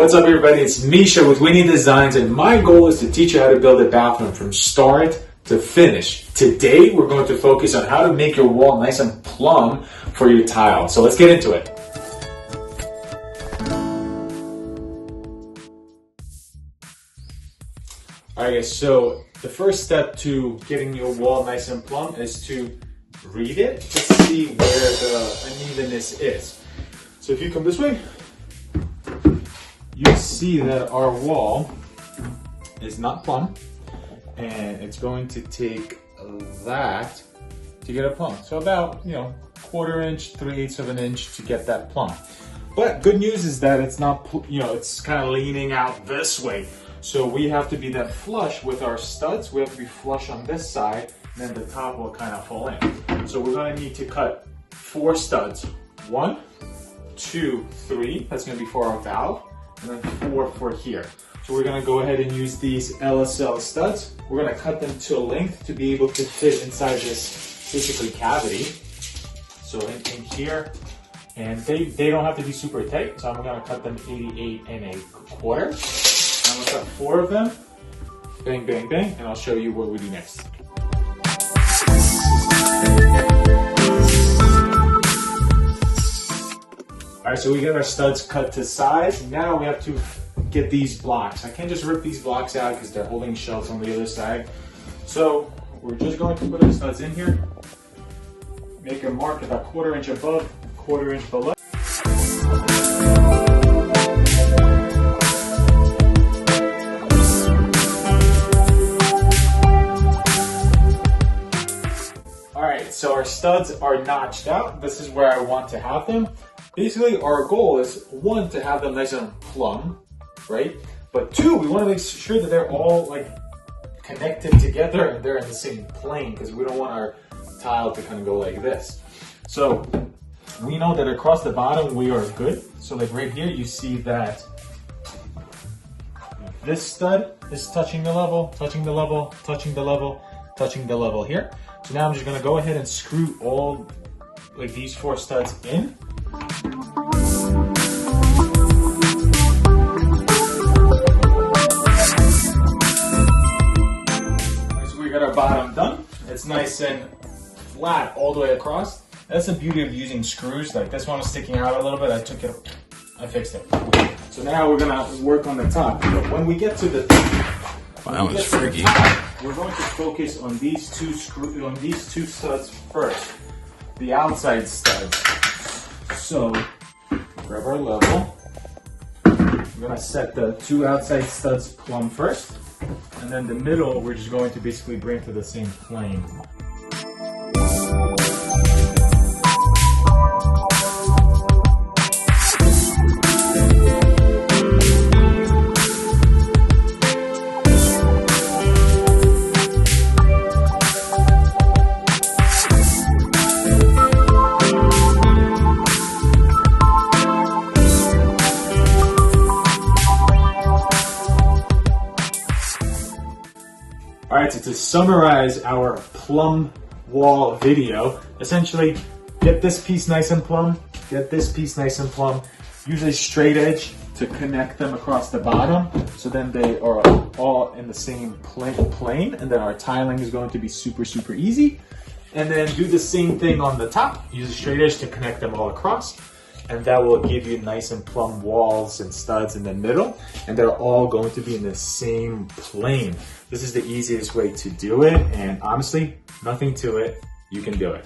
What's up everybody, it's Misha with Winnie Designs, and my goal is to teach you how to build a bathroom from start to finish. Today we're going to focus on how to make your wall nice and plumb for your tile. So let's get into it. Alright guys, so the first step to getting your wall nice and plumb is to read it to see where the unevenness is. So if you come this way, you see that our wall is not plumb, and it's going to take that to get it plumb. So about, quarter inch, 3/8 of an inch to get that plumb. But good news is that it's not, it's kind of leaning out this way. So we have to be that flush with our studs. We have to be flush on this side, and then the top will kind of fall in. So we're going to need to cut 4 studs. 1, 2, 3. That's going to be for our valve. And then 4 for here. So we're going to go ahead and use these LSL studs. We're going to cut them to a length to be able to fit inside this basically cavity. So in here, and they don't have to be super tight, so I'm going to cut them 88 1/4. I'm going to cut 4 of them. Bang, bang, bang, and I'll show you what we do next. Alright, so we get our studs cut to size. Now we have to get these blocks. I can't just rip these blocks out because they're holding shelves on the other side. So we're just going to put our studs in here. Make a mark about 1/4 inch above, 1/4 inch below. Alright, so our studs are notched out. This is where I want to have them. Basically, our goal is 1, to have them nice and plumb, right? But 2, we want to make sure that they're all connected together and they're in the same plane, because we don't want our tile to kind of go like this. So we know that across the bottom we are good. So right here, you see that this stud is touching the level, touching the level, touching the level, touching the level here. So now I'm just going to go ahead and screw all these 4 studs in. So we got our bottom done. It's nice and flat all the way across. That's the beauty of using screws. Like this one was sticking out a little bit. I fixed it. So now we're gonna work on the top. But when we get to the wow, that was freaky. We're going to focus on these two studs first. The outside studs. So grab our level. We're gonna set the 2 outside studs plumb first, and then the middle we're just going to basically bring to the same plane. Alright, so to summarize our plumb wall video, essentially get this piece nice and plumb, get this piece nice and plumb, use a straight edge to connect them across the bottom, so then they are all in the same plane, and then our tiling is going to be super, super easy. And then do the same thing on the top, use a straight edge to connect them all across, and that will give you nice and plumb walls and studs in the middle, and they're all going to be in the same plane. This is the easiest way to do it, and honestly, nothing to it. You can do it.